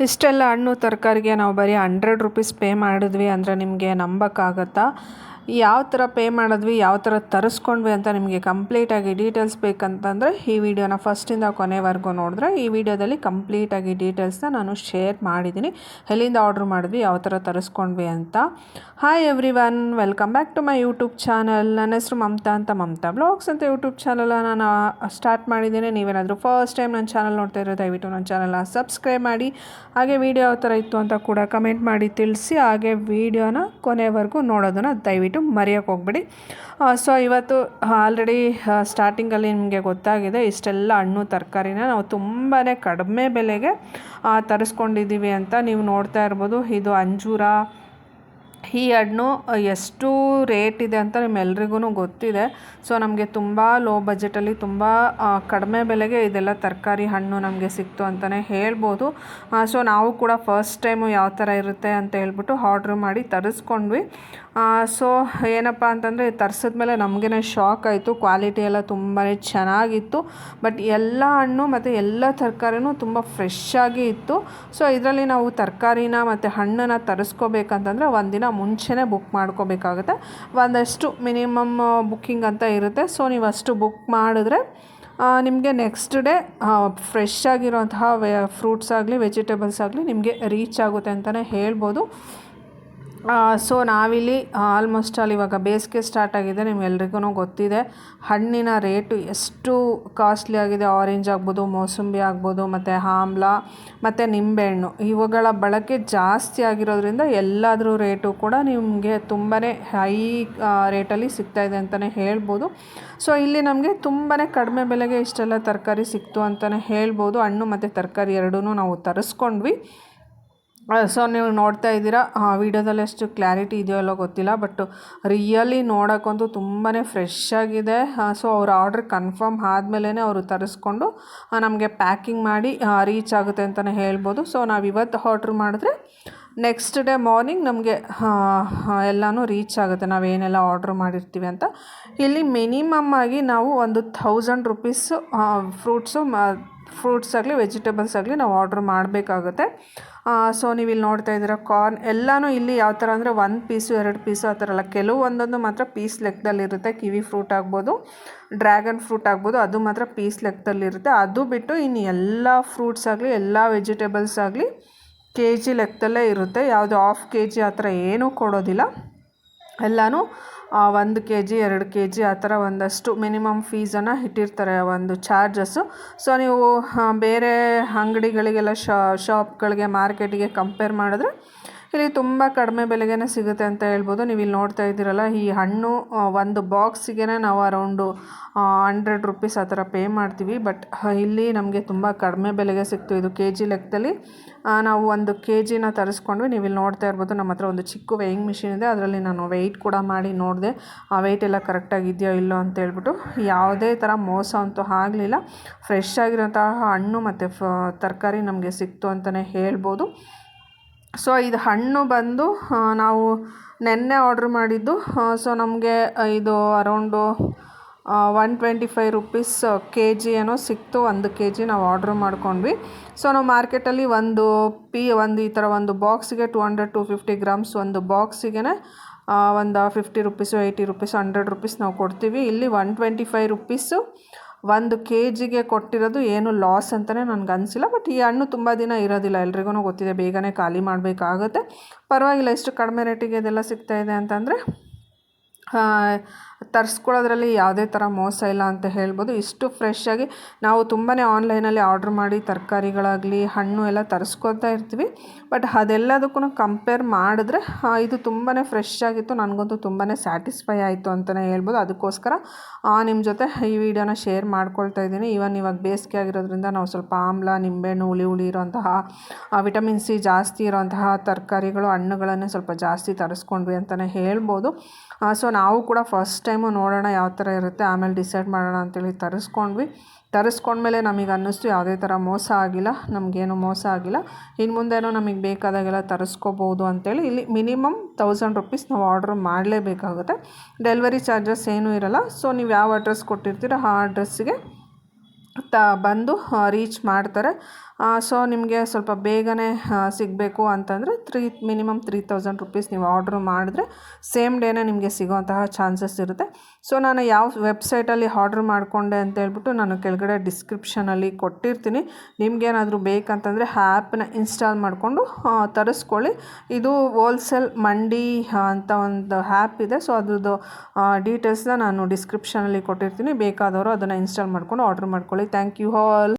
ಇಷ್ಟೆಲ್ಲ ಹಣ್ಣು ತರಕಾರಿಗೆ ನಾವು ಬರೀ 100 ರೂಪೀಸ್ ಪೇ ಮಾಡಿದ್ವಿ ಅಂದರೆ ನಿಮಗೆ ನಂಬೋಕ್ಕಾಗತ್ತಾ? ಯಾವ ಥರ ಪೇ ಮಾಡಿದ್ವಿ, ಯಾವ ಥರ ತರಿಸ್ಕೊಂಡ್ವಿ ಅಂತ ನಿಮಗೆ ಕಂಪ್ಲೀಟಾಗಿ ಡೀಟೇಲ್ಸ್ ಬೇಕಂತಂದರೆ ಈ ವಿಡಿಯೋನ ಫಸ್ಟಿಂದ ಕೊನೆವರೆಗೂ ನೋಡಿದ್ರೆ ಈ ವಿಡಿಯೋದಲ್ಲಿ ಕಂಪ್ಲೀಟಾಗಿ ಡೀಟೇಲ್ಸ್ನ ನಾನು ಶೇರ್ ಮಾಡಿದ್ದೀನಿ. ಎಲ್ಲಿಂದ ಆರ್ಡ್ರ್ ಮಾಡಿದ್ವಿ, ಯಾವ ಥರ ತರಿಸ್ಕೊಂಡ್ವಿ ಅಂತ. Hi everyone, welcome back to my YouTube channel. ನನ್ನ ಹೆಸರು ಮಮತಾ ಅಂತ, ಮಮತಾ ಬ್ಲಾಗ್ಸ್ ಅಂತ ಯೂಟ್ಯೂಬ್ ಚಾನಲ್ನ ನಾನು ಸ್ಟಾರ್ಟ್ ಮಾಡಿದ್ದೀನಿ. ನೀವೇನಾದರೂ ಫಸ್ಟ್ ಟೈಮ್ ನನ್ನ ಚಾನಲ್ ನೋಡ್ತಾ ಇರೋ ದಯವಿಟ್ಟು ನನ್ನ ಚಾನಲ್ನ ಸಬ್ಸ್ಕ್ರೈಬ್ ಮಾಡಿ. ಹಾಗೆ ವಿಡಿಯೋ ಯಾವ ಥರ ಇತ್ತು ಅಂತ ಕೂಡ ಕಮೆಂಟ್ ಮಾಡಿ ತಿಳಿಸಿ. ಹಾಗೆ ವಿಡಿಯೋನ ಕೊನೆವರೆಗೂ ನೋಡೋದನ್ನು ದಯವಿಟ್ಟು ಮರೆಯೋಕ್ಕೆ ಹೋಗ್ಬೇಡಿ. ಸೊ ಇವತ್ತು ಆಲ್ರೆಡಿ ಸ್ಟಾರ್ಟಿಂಗಲ್ಲಿ ನಿಮಗೆ ಗೊತ್ತಾಗಿದೆ, ಇಷ್ಟೆಲ್ಲ ಹಣ್ಣು ತರಕಾರಿನ ನಾವು ತುಂಬಾ ಕಡಿಮೆ ಬೆಲೆಗೆ ತರಿಸ್ಕೊಂಡಿದ್ದೀವಿ ಅಂತ. ನೀವು ನೋಡ್ತಾ ಇರ್ಬೋದು, ಇದು ಅಂಜೂರ. ಈ ಹಣ್ಣು ಎಷ್ಟು ರೇಟ್ ಇದೆ ಅಂತ ನಿಮ್ಮೆಲ್ರಿಗೂ ಗೊತ್ತಿದೆ. ಸೊ ನಮಗೆ ತುಂಬ ಲೋ ಬಜೆಟಲ್ಲಿ ತುಂಬ ಕಡಿಮೆ ಬೆಲೆಗೆ ಇದೆಲ್ಲ ತರಕಾರಿ ಹಣ್ಣು ನಮಗೆ ಸಿಕ್ತು ಅಂತಲೇ ಹೇಳ್ಬೋದು. ಸೊ ನಾವು ಕೂಡ ಫಸ್ಟ್ ಟೈಮು ಯಾವ ಥರ ಇರುತ್ತೆ ಅಂತ ಹೇಳ್ಬಿಟ್ಟು ಆರ್ಡ್ರ್ ಮಾಡಿ ತರಿಸ್ಕೊಂಡ್ವಿ. ಸೊ ಏನಪ್ಪ ಅಂತಂದರೆ ತರಿಸಿದ್ಮೇಲೆ ನಮಗೇ ಶಾಕ್ ಆಯಿತು. ಕ್ವಾಲಿಟಿ ಎಲ್ಲ ತುಂಬಾ ಚೆನ್ನಾಗಿತ್ತು. ಬಟ್ ಎಲ್ಲ ಹಣ್ಣು ಮತ್ತು ಎಲ್ಲ ತರಕಾರಿನೂ ತುಂಬ ಫ್ರೆಶ್ಶಾಗಿ ಇತ್ತು. ಸೊ ಇದರಲ್ಲಿ ನಾವು ತರಕಾರಿನ ಮತ್ತು ಹಣ್ಣನ್ನು ತರಿಸ್ಕೋಬೇಕಂತಂದರೆ ಒಂದಿನ ಮುಂಚೆನೇ ಬುಕ್ ಮಾಡ್ಕೋಬೇಕಾಗುತ್ತೆ. ಒಂದಷ್ಟು ಮಿನಿಮಮ್ ಬುಕ್ಕಿಂಗ್ ಅಂತ ಇರುತ್ತೆ. ಸೊ ನೀವು ಅಷ್ಟು ಬುಕ್ ಮಾಡಿದ್ರೆ ನಿಮಗೆ ನೆಕ್ಸ್ಟ್ ಡೇ ಫ್ರೆಶ್ ಆಗಿರೋಂತಹ ಫ್ರೂಟ್ಸ್ ಆಗಲಿ ವೆಜಿಟೇಬಲ್ಸ್ ಆಗಲಿ ನಿಮಗೆ ರೀಚ್ ಆಗುತ್ತೆ ಅಂತಲೇ ಹೇಳ್ಬೋದು. ಸೊ ನಾವಿಲ್ಲಿ ಆಲ್ಮೋಸ್ಟ್ ಅಲ್ಲಿ ಇವಾಗ ಬೇಸಿಗೆ ಸ್ಟಾರ್ಟ್ ಆಗಿದೆ, ನಿಮ್ಗೆಲ್ರಿಗೂ ಗೊತ್ತಿದೆ ಹಣ್ಣಿನ ರೇಟು ಎಷ್ಟು ಕಾಸ್ಟ್ಲಿ ಆಗಿದೆ. ಆರೆಂಜ್ ಆಗ್ಬೋದು, ಮೋಸಂಬಿ ಆಗ್ಬೋದು, ಮತ್ತು ಆಮ್ಲ ಮತ್ತು ನಿಂಬೆಹಣ್ಣು ಇವುಗಳ ಬಳಕೆ ಜಾಸ್ತಿ ಆಗಿರೋದ್ರಿಂದ ಎಲ್ಲಾದರೂ ರೇಟು ಕೂಡ ನಿಮಗೆ ತುಂಬಾ ಹೈ ರೇಟಲ್ಲಿ ಸಿಗ್ತಾಯಿದೆ ಅಂತಲೇ ಹೇಳ್ಬೋದು. ಸೊ ಇಲ್ಲಿ ನಮಗೆ ತುಂಬಾ ಕಡಿಮೆ ಬೆಲೆಗೆ ಇಷ್ಟೆಲ್ಲ ತರಕಾರಿ ಸಿಕ್ತು ಅಂತಲೇ ಹೇಳ್ಬೋದು. ಹಣ್ಣು ಮತ್ತು ತರಕಾರಿ ಎರಡೂ ನಾವು ತರಿಸ್ಕೊಂಡ್ವಿ. ಸೊ ನೀವು ನೋಡ್ತಾ ಇದ್ದೀರಾ, ವಿಡಿಯೋದಲ್ಲಿ ಎಷ್ಟು ಕ್ಲಾರಿಟಿ ಇದೆಯೋ ಅಲ್ಲೋ ಗೊತ್ತಿಲ್ಲ, ಬಟ್ ರಿಯಲಿ ನೋಡೋಕ್ಕಂತೂ ತುಂಬಾ ಫ್ರೆಶ್ ಆಗಿದೆ. ಸೊ ಅವ್ರ ಆರ್ಡ್ರ್ ಕನ್ಫರ್ಮ್ ಆದಮೇಲೆ ಅವರು ತರಿಸ್ಕೊಂಡು ನಮಗೆ ಪ್ಯಾಕಿಂಗ್ ಮಾಡಿ ರೀಚ್ ಆಗುತ್ತೆ ಅಂತಲೇ ಹೇಳ್ಬೋದು. ಸೊ ನಾವು ಇವತ್ತು ಆರ್ಡ್ರ್ ಮಾಡಿದ್ರೆ ನೆಕ್ಸ್ಟ್ ಡೇ ಮಾರ್ನಿಂಗ್ ನಮಗೆ ಎಲ್ಲನೂ ರೀಚ್ ಆಗುತ್ತೆ, ನಾವೇನೆಲ್ಲ ಆರ್ಡ್ರ್ ಮಾಡಿರ್ತೀವಿ ಅಂತ. ಇಲ್ಲಿ ಮಿನಿಮಮ್ ಆಗಿ ನಾವು ಒಂದು 1000 ರೂಪೀಸು ಫ್ರೂಟ್ಸ್ ಆಗಲಿ ವೆಜಿಟೇಬಲ್ಸ್ ಆಗಲಿ ನಾವು ಆರ್ಡ್ರ್ ಮಾಡಬೇಕಾಗುತ್ತೆ. ಸೊ ನೀವು ಇಲ್ಲಿ ನೋಡ್ತಾ ಇದ್ದೀರಾ ಕಾರ್ನ್ ಎಲ್ಲನೂ ಇಲ್ಲಿ ಯಾವ ಥರ ಅಂದರೆ 1 ಪೀಸು 2 ಪೀಸು ಆ ಥರ ಅಲ್ಲ, ಕೆಲವು ಒಂದೊಂದು ಮಾತ್ರ ಪೀಸ್ ಲೆಕ್ಕದಲ್ಲಿರುತ್ತೆ. ಕಿವಿ ಫ್ರೂಟ್ ಆಗ್ಬೋದು, ಡ್ರ್ಯಾಗನ್ ಫ್ರೂಟ್ ಆಗ್ಬೋದು, ಅದು ಮಾತ್ರ ಪೀಸ್ ಲೆಕ್ಕದಲ್ಲಿರುತ್ತೆ. ಅದು ಬಿಟ್ಟು ಇನ್ನು ಎಲ್ಲ ಫ್ರೂಟ್ಸ್ ಆಗಲಿ ಎಲ್ಲ ವೆಜಿಟೇಬಲ್ಸ್ ಆಗಲಿ KG ಲೆಕ್ಕದಲ್ಲೇ ಇರುತ್ತೆ. ಯಾವುದು ಹಾಫ್ KG ಆ ಥರ ಏನೂ ಕೊಡೋದಿಲ್ಲ. ಎಲ್ಲನೂ 1 KG 2 KG ಆ ಥರ ಒಂದಷ್ಟು ಮಿನಿಮಮ್ ಫೀಸನ್ನು ಇಟ್ಟಿರ್ತಾರೆ, ಒಂದು ಚಾರ್ಜಸ್ಸು. ಸೊ ನೀವು ಬೇರೆ ಅಂಗಡಿಗಳಿಗೆಲ್ಲ ಶಾಪ್ಗಳಿಗೆ ಮಾರ್ಕೆಟಿಗೆ ಕಂಪೇರ್ ಮಾಡಿದ್ರೆ ಇಲ್ಲಿ ತುಂಬ ಕಡಿಮೆ ಬೆಲೆಗೇ ಸಿಗುತ್ತೆ ಅಂತ ಹೇಳ್ಬೋದು. ನೀವು ಇಲ್ಲಿ ನೋಡ್ತಾ ಇದ್ದೀರಲ್ಲ, ಈ ಹಣ್ಣು ಒಂದು ಬಾಕ್ಸಿಗೆ ನಾವು ಅರೌಂಡು 100 ರೂಪೀಸ್ ಆ ಥರ ಪೇ ಮಾಡ್ತೀವಿ. ಬಟ್ ಇಲ್ಲಿ ನಮಗೆ ತುಂಬ ಕಡಿಮೆ ಬೆಲೆಗೆ ಸಿಕ್ತು. ಇದು KG ಲೆಕ್ಕದಲ್ಲಿ ನಾವು 1 KGನ ತರಿಸ್ಕೊಂಡ್ವಿ. ನೀವು ಇಲ್ಲಿ ನೋಡ್ತಾ ಇರ್ಬೋದು, ನಮ್ಮ ಹತ್ರ ಒಂದು ಚಿಕ್ಕ ವೇಯಿಂಗ್ ಮಿಷಿನ್ ಇದೆ, ಅದರಲ್ಲಿ ನಾನು ವೆಯ್ಟ್ ಕೂಡ ಮಾಡಿ ನೋಡಿದೆ, ಆ ವೆಯ್ಟ್ ಎಲ್ಲ ಕರೆಕ್ಟಾಗಿದೆಯೋ ಇಲ್ಲೋ ಅಂತ ಹೇಳ್ಬಿಟ್ಟು. ಯಾವುದೇ ಥರ ಮೋಸ ಅಂತೂ ಆಗಲಿಲ್ಲ. ಫ್ರೆಶ್ ಆಗಿರೋಂತಹ ಹಣ್ಣು ಮತ್ತು ತರಕಾರಿ ನಮಗೆ ಸಿಕ್ತು ಅಂತಲೇ ಹೇಳ್ಬೋದು. ಸೊ ಇದು ಹಣ್ಣು ಬಂದು ನಾವು ನೆನ್ನೆ ಆರ್ಡ್ರ್ ಮಾಡಿದ್ದು. ಸೊ ನಮಗೆ ಇದು ಅರೌಂಡು 125 ರೂಪೀಸ್ KG ಏನೋ ಸಿಕ್ತು. 1 KG ನಾವು ಆರ್ಡ್ರ್ ಮಾಡ್ಕೊಂಡ್ವಿ. ಸೊ ನಾವು ಮಾರ್ಕೆಟಲ್ಲಿ ಒಂದು ಈ ಥರ ಒಂದು ಬಾಕ್ಸಿಗೆ 200-250 ಗ್ರಾಮ್ಸ್ ಒಂದು ಬಾಕ್ಸಿಗೆ ಒಂದು 50 ರೂಪೀಸು 80 ರೂಪೀಸು 100 ರೂಪೀಸ್ ನಾವು ಕೊಡ್ತೀವಿ. ಇಲ್ಲಿ 125 ರೂಪೀಸು 1 KGಗೆ ಕೊಟ್ಟಿರೋದು ಏನು ಲಾಸ್ ಅಂತಲೇ ನನಗೆ ಅನಿಸಿಲ್ಲ. ಬಟ್ ಈ ಹಣ್ಣು ತುಂಬ ದಿನ ಇರೋದಿಲ್ಲ, ಎಲ್ರಿಗೂ ಗೊತ್ತಿದೆ, ಬೇಗನೆ ಖಾಲಿ ಮಾಡಬೇಕಾಗುತ್ತೆ. ಪರವಾಗಿಲ್ಲ, ಇಷ್ಟು ಕಡಿಮೆ ರೇಟಿಗೆ ಇದೆಲ್ಲ ಸಿಗ್ತಾಯಿದೆ ಅಂತಂದರೆ ತರಿಸ್ಕೊಳ್ಳೋದ್ರಲ್ಲಿ ಯಾವುದೇ ಥರ ಮೋಸ ಇಲ್ಲ ಅಂತ ಹೇಳ್ಬೋದು. ಇಷ್ಟು ಫ್ರೆಶ್ಶಾಗಿ ನಾವು ತುಂಬಾ ಆನ್ಲೈನಲ್ಲಿ ಆರ್ಡ್ರ್ ಮಾಡಿ ತರಕಾರಿಗಳಾಗಲಿ ಹಣ್ಣು ಎಲ್ಲ ತರಿಸ್ಕೊತಾ ಇರ್ತೀವಿ. ಬಟ್ ಅದೆಲ್ಲದಕ್ಕೂ ಕಂಪೇರ್ ಮಾಡಿದ್ರೆ ಇದು ತುಂಬಾ ಫ್ರೆಶ್ ಆಗಿತ್ತು. ನನಗಂತೂ ತುಂಬಾ ಸ್ಯಾಟಿಸ್ಫೈ ಆಯಿತು ಅಂತಲೇ ಹೇಳ್ಬೋದು. ಅದಕ್ಕೋಸ್ಕರ ನಿಮ್ಮ ಜೊತೆ ಈ ವಿಡಿಯೋನ ಶೇರ್ ಮಾಡ್ಕೊಳ್ತಾ ಇದ್ದೀನಿ. ಇವಾಗ ಬೇಸಿಗೆ ಆಗಿರೋದ್ರಿಂದ ನಾವು ಸ್ವಲ್ಪ ಆಮ್ಲ, ನಿಂಬೆಹಣ್ಣು, ಹುಳಿ ಇರೋಂತಹ ವಿಟಮಿನ್ C ಜಾಸ್ತಿ ಇರೋಂತಹ ತರಕಾರಿಗಳು ಹಣ್ಣುಗಳನ್ನೇ ಸ್ವಲ್ಪ ಜಾಸ್ತಿ ತರಿಸ್ಕೊಂಡ್ವಿ ಅಂತಲೇ ಹೇಳ್ಬೋದು. ಸೊ ನಾವು ಕೂಡ ಫಸ್ಟ್ ಟೈಮು ನೋಡೋಣ ಯಾವ ಥರ ಇರುತ್ತೆ, ಆಮೇಲೆ ಡಿಸೈಡ್ ಮಾಡೋಣ ಅಂತೇಳಿ ತರಿಸ್ಕೊಂಡ್ಮೇಲೆ ನಮಗೆ ಅನ್ನಿಸ್ತು ಯಾವುದೇ ಥರ ಮೋಸ ಆಗಿಲ್ಲ, ನಮಗೇನು ಮೋಸ ಆಗಿಲ್ಲ. ಇನ್ನು ಮುಂದೇನೋ ನಮಗೆ ಬೇಕಾದಾಗೆಲ್ಲ ತರಿಸ್ಕೋಬೋದು ಅಂತೇಳಿ ಇಲ್ಲಿ ಮಿನಿಮಮ್ 1000 ರೂಪೀಸ್ ನಾವು ಆರ್ಡ್ರ್ ಮಾಡಲೇಬೇಕಾಗುತ್ತೆ. ಡೆಲಿವರಿ ಚಾರ್ಜಸ್ ಏನೂ ಇರೋಲ್ಲ. ಸೊ ನೀವು ಯಾವ ಅಡ್ರೆಸ್ ಕೊಟ್ಟಿರ್ತೀರೋ ಆ ಅಡ್ರೆಸ್ಸಿಗೆ ಬಂದು ರೀಚ್ ಮಾಡ್ತಾರೆ. ಸೊ ನಿಮಗೆ ಸ್ವಲ್ಪ ಬೇಗನೆ ಸಿಗಬೇಕು ಅಂತಂದರೆ ಮಿನಿಮಮ್ 3000 ರುಪೀಸ್ ನೀವು ಆರ್ಡ್ರ್ ಮಾಡಿದ್ರೆ ಸೇಮ್ ಡೇನೇ ನಿಮಗೆ ಸಿಗೋಂತಹ ಚಾನ್ಸಸ್ ಇರುತ್ತೆ. ಸೊ ನಾನು ಯಾವ ವೆಬ್ಸೈಟಲ್ಲಿ ಆರ್ಡ್ರ್ ಮಾಡಿಕೊಂಡೆ ಅಂತ ಹೇಳ್ಬಿಟ್ಟು ನಾನು ಕೆಳಗಡೆ ಡಿಸ್ಕ್ರಿಪ್ಷನಲ್ಲಿ ಕೊಟ್ಟಿರ್ತೀನಿ. ನಿಮಗೇನಾದರೂ ಬೇಕಂತಂದರೆ ಆ್ಯಪ್ನ ಇನ್ಸ್ಟಾಲ್ ಮಾಡಿಕೊಂಡು ತರಿಸ್ಕೊಳ್ಳಿ. ಇದು ಹೋಲ್ಸೇಲ್ ಮಂಡಿ ಅಂತ ಒಂದು ಆ್ಯಪ್ ಇದೆ. ಸೊ ಅದ್ರದ್ದು ಡೀಟೇಲ್ಸ್ನ ನಾನು ಡಿಸ್ಕ್ರಿಪ್ಷನಲ್ಲಿ ಕೊಟ್ಟಿರ್ತೀನಿ. ಬೇಕಾದವರು ಅದನ್ನು ಇನ್ಸ್ಟಾಲ್ ಮಾಡಿಕೊಂಡು ಆರ್ಡ್ರ್ ಮಾಡ್ಕೊಳ್ಳಿ. Thank you all.